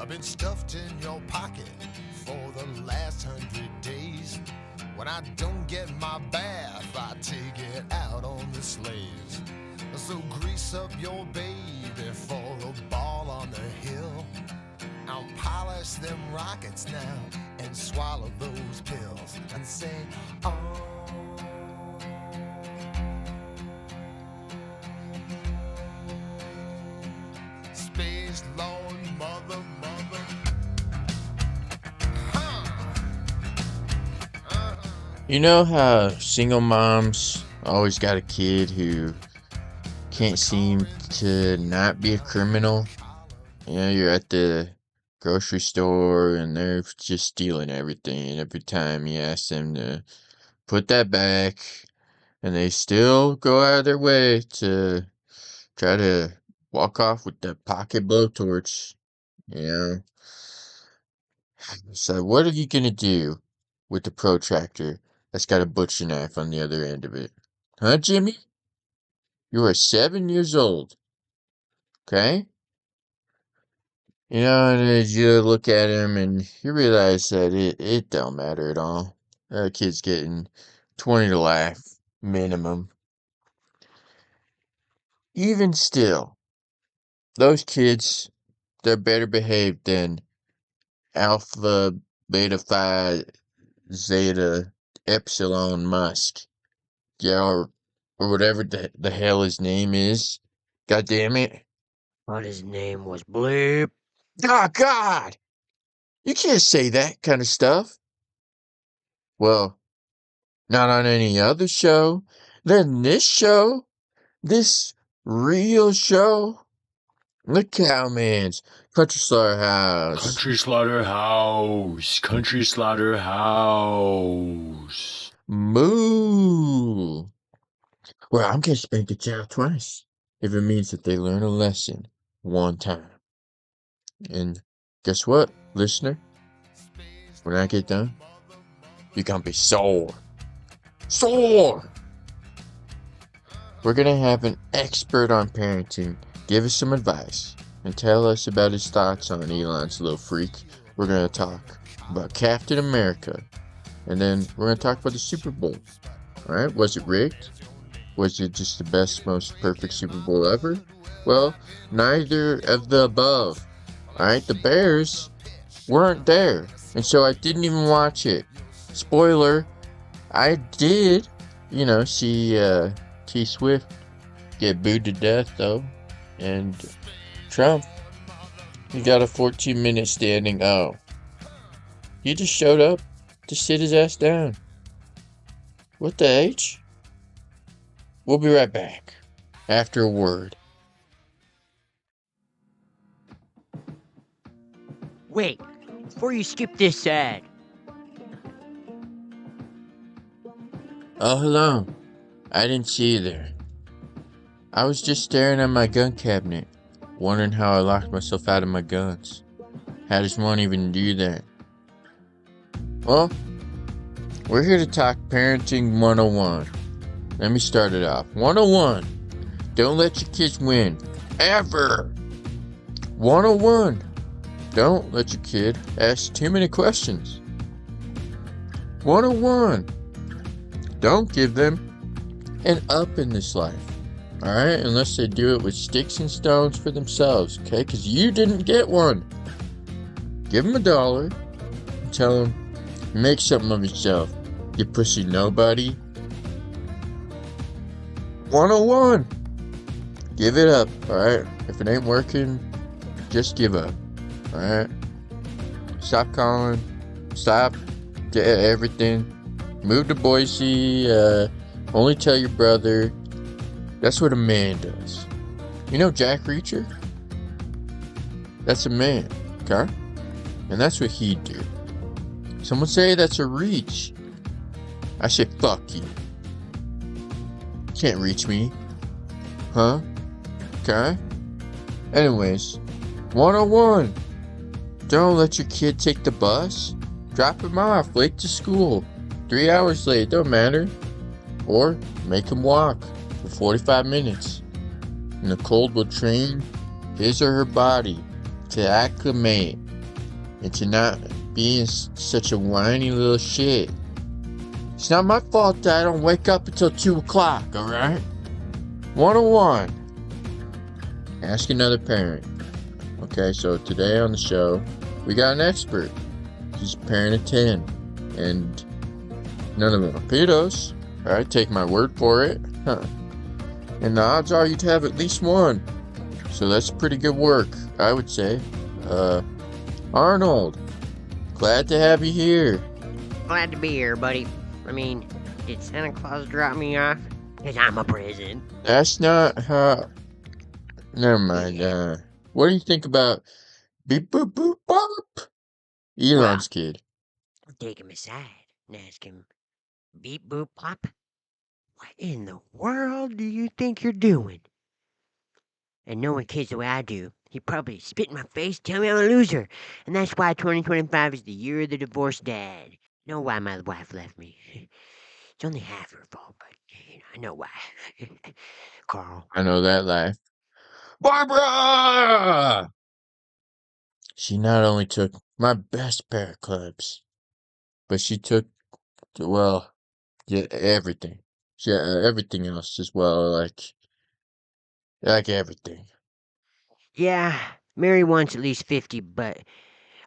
I've been stuffed in your pocket for the last 100 days. When I don't get my bath, I take it out on the sleighs. So grease up your baby for a ball on the hill. I'll polish them rockets now and swallow those pills and say, oh. Space Lord, mother. You know how single moms always got a kid who can't seem to not be a criminal? You know, you're at the grocery store and they're just stealing everything, and every time you ask them to put that back, and they still go out of their way to try to walk off with the pocket blowtorch, you know? So what are you gonna do with the protractor that's got a butcher knife on the other end of it? Huh, Jimmy? You are 7 years old, okay? You know, and as you look at him and you realize that it don't matter at all. That kid's getting 20 to life, minimum. Even still, those kids, they're better behaved than Alpha, Beta, Phi, Zeta, Epsilon Musk. Yeah, or whatever the hell his name is. God damn it. But his name was Bleep. Oh, God! You can't say that kind of stuff. Well, not on any other show. Then this show, this real show, the Cowman's Country Slaughterhouse. Country Slaughterhouse. Moo. Well, I'm gonna spank the child twice if it means that they learn a lesson one time. And guess what, listener? When I get done, you're gonna be sore. Sore! We're gonna have an expert on parenting give us some advice and tell us about his thoughts on Elon's little freak. We're gonna talk about Captain America, and then we're gonna talk about the Super Bowl. Alright, was it rigged? Was it just the best, most perfect Super Bowl ever? Well, neither of the above. Alright, the Bears weren't there, and so I didn't even watch it. Spoiler, I did, see T Swift get booed to death, though. And Trump, he got a 14-minute standing O. He just showed up to sit his ass down. What the H? We'll be right back after a word. Wait, before you skip this ad. Oh, hello. I didn't see you there. I was just staring at my gun cabinet, wondering how I locked myself out of my guns. How does one even do that? Well, we're here to talk Parenting 101. Let me start it off. 101. Don't let your kids win. Ever. 101. Don't let your kid ask too many questions. 101. Don't give them an up in this life. Alright? Unless they do it with sticks and stones for themselves. Okay? Because you didn't get one. Give them $1 and tell them, make something of yourself. You pussy nobody. 101. Give it up. Alright? If it ain't working, just give up. Alright? Stop calling. Stop everything. Move to Boise. Only tell your brother. That's what a man does. You know Jack Reacher? That's a man, okay? And that's what he'd do. Someone say that's a reach. I say fuck you. Can't reach me. Huh? Okay? Anyways, 101. Don't let your kid take the bus. Drop him off late to school. 3 hours late, don't matter. Or make him walk for 45 minutes. And the cold will train his or her body to acclimate and to not being such a whiny little shit. It's not my fault that I don't wake up until 2 o'clock, alright? 101. Ask another parent. Okay, so today on the show, we got an expert. He's a parent of 10. And none of them are pedos. Alright, take my word for it. Huh. And the odds are you'd have at least one. So that's pretty good work, I would say. Arnold, glad to have you here. Glad to be here, buddy. I mean, did Santa Claus drop me off? Because I'm a present. That's not how... Never mind. Yeah. What do you think about beep boop boop bop? Elon's kid. I'll take him aside and ask him, beep boop pop, what in the world do you think you're doing? And knowing kids the way I do, he'd probably spit in my face, tell me I'm a loser. And that's why 2025 is the year of the divorced dad. Know why my wife left me. It's only half her fault, but I know why. Carl. I know that life. Barbara! She not only took my best pair of clubs, but she took, well, yeah, everything. Everything else as well, like everything. Yeah, Mary wants at least 50, but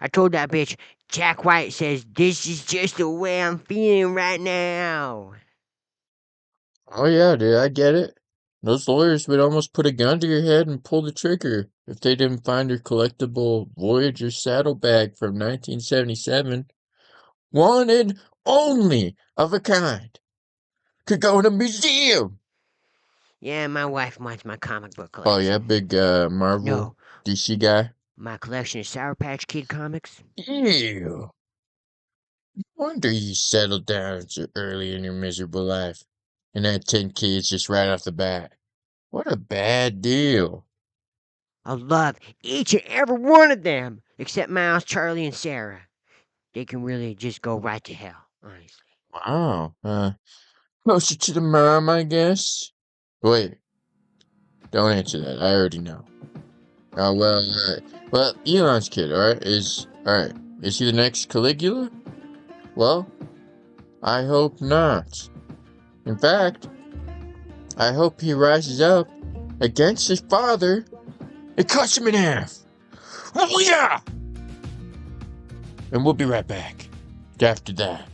I told that bitch, Jack White says this is just the way I'm feeling right now. Oh yeah, dude, I get it. Those lawyers would almost put a gun to your head and pull the trigger if they didn't find your collectible Voyager saddlebag from 1977. One and only of a kind. Could go in a museum. Yeah, my wife wants my comic book Oh collection. yeah, big Marvel No, DC guy. my collection of Sour Patch Kid comics. Ew. Wonder you settled down so early in your miserable life and had 10 kids just right off the bat. What a bad deal. I love each and every one of them, except Miles, Charlie, and Sarah. They can really just go right to hell, honestly. Wow. Closer to the mom, I guess. Wait. Don't answer that. I already know. Oh, well, Elon's kid, alright, is he the next Caligula? Well, I hope not. In fact, I hope he rises up against his father and cuts him in half. Oh, yeah! And we'll be right back after that.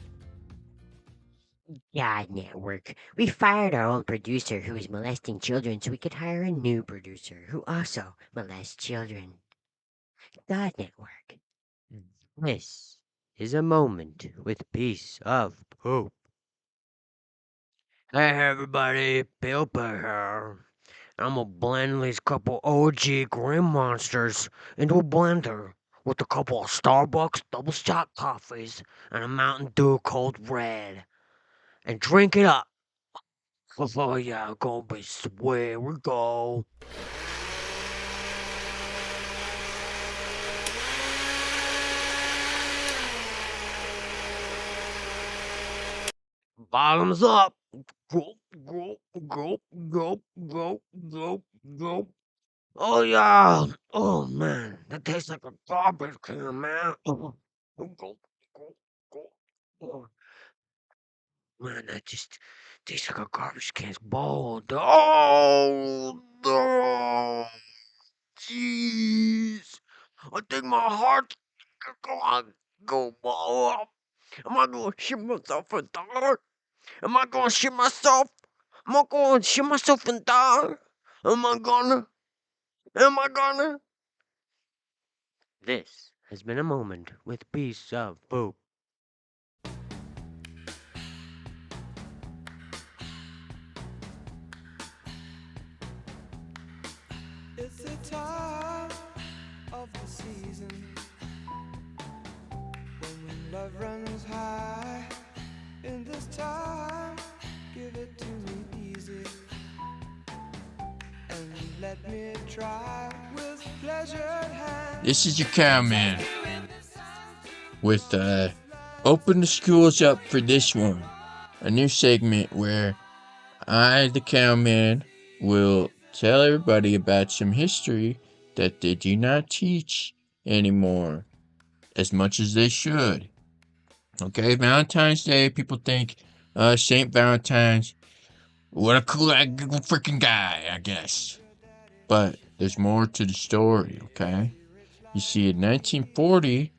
God Network. We fired our old producer who was molesting children so we could hire a new producer who also molests children. God Network. This is a moment with piece of poop. Hey everybody, Pilper here. I'm gonna blend these couple OG Grim Monsters into a blender with a couple of Starbucks double shot coffees and a Mountain Dew Cold Red. And drink it up. Oh yeah, gonna be sweet. Here we go. Bottoms up. Go, go, go, go, go, go, go. Oh yeah. Oh man, that tastes like a garbage can, man. Go, go, go. Oh, man, that just tastes like a garbage can's bowl. Oh no. Jeez. I think my heart's gonna go blow up. Am I gonna shit myself and die? Am I gonna shit myself? Am I gonna shit myself and die? Am I gonna? Am I gonna? This has been a moment with piece of poop. It's the time of the season when love runs high. In this time, give it to me easy and let me try with pleasured hands. This is your Cowman with Open the Schools Up for this one. A new segment where I, the Cowman, will tell everybody about some history that they do not teach anymore. as much as they should. Okay, Valentine's Day, people think St. Valentine's, what a cool freaking guy, I guess. But there's more to the story, okay? You see, in 1940,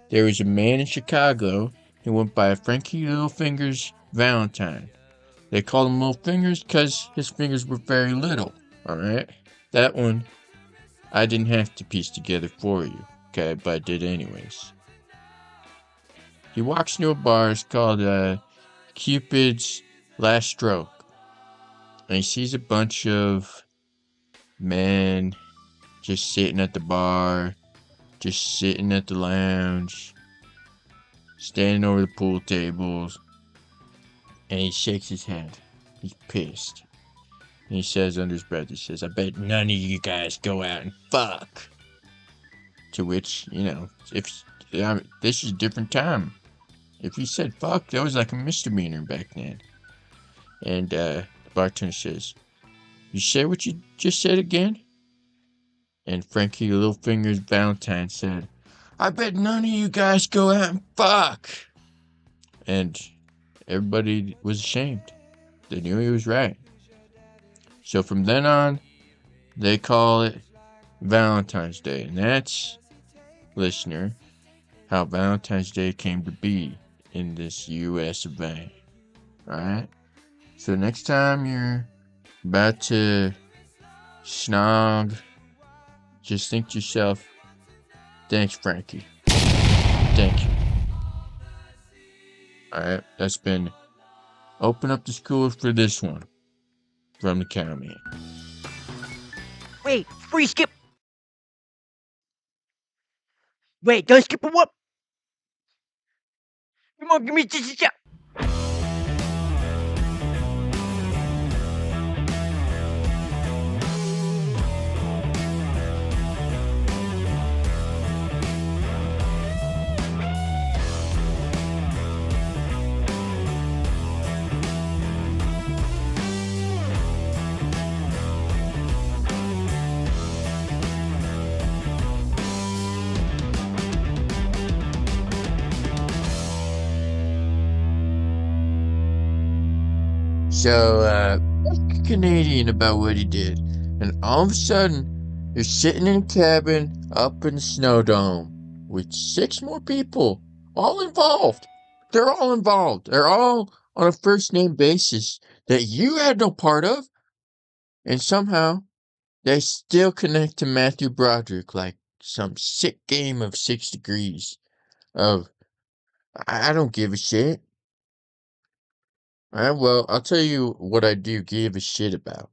there was a man in Chicago who went by Frankie Littlefingers Valentine. They called him Little Fingers because his fingers were very little, alright? That one, I didn't have to piece together for you, okay? But I did anyways. He walks into a bar, it's called Cupid's Last Stroke. And he sees a bunch of men just sitting at the bar, just sitting at the lounge, standing over the pool tables, and he shakes his head. He's pissed. And he says under his breath, he says, I bet none of you guys go out and fuck. To which, this is a different time. If you said fuck, that was like a misdemeanor back then. And the bartender says, you say what you just said again? And Frankie Littlefingers Valentine said, I bet none of you guys go out and fuck. And everybody was ashamed. They knew he was right. So from then on, they call it Valentine's Day. And that's, listener, how Valentine's Day came to be in this US of A. Alright? So next time you're about to snog, just think to yourself, thanks, Frankie. Thank you. Alright, that's been Open Up the Schools for this one from the Cowman. Wait, free skip. Wait, don't skip a whoop. Come on, give me just a shot. So, Canadian about what he did, and all of a sudden, you're sitting in a cabin up in the snow dome with 6 more people, all involved. They're all involved. They're all on a first name basis that you had no part of, and somehow they still connect to Matthew Broderick like some sick game of 6 degrees of I don't give a shit. Alright, well, I'll tell you what I do give a shit about.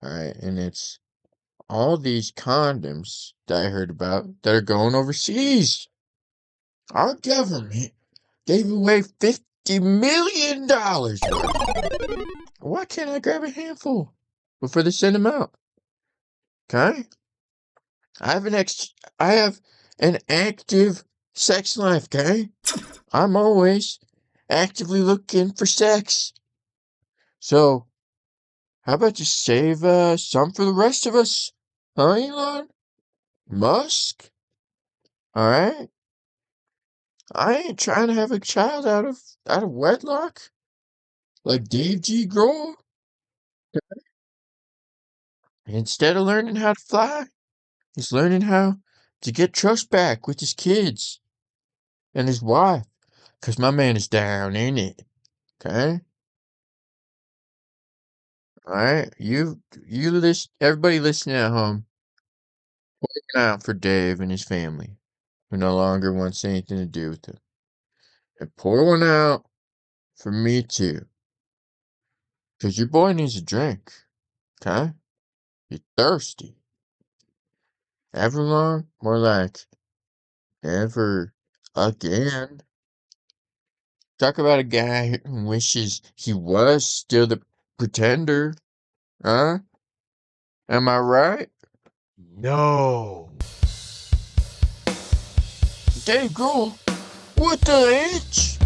Alright, and it's all these condoms that I heard about that are going overseas. Our government gave away $50 million worth. Why can't I grab a handful before they send them out? Okay? I have an active sex life, okay? I'm always actively looking for sex. So, how about you save some for the rest of us? Huh, Elon? Musk? Alright? I ain't trying to have a child out of wedlock. Like Dave G. Grohl. Instead of learning how to fly, he's learning how to get trust back with his kids and his wife. 'Cause my man is down in it. Okay? Alright? Everybody listening at home, look out for Dave and his family, who no longer wants anything to do with him. And pour one out for me too. 'Cause your boy needs a drink. Okay? You're thirsty. Ever long? More like ever again. Talk about a guy who wishes he was still the pretender. Huh? Am I right? No. Dave Grohl, what the H?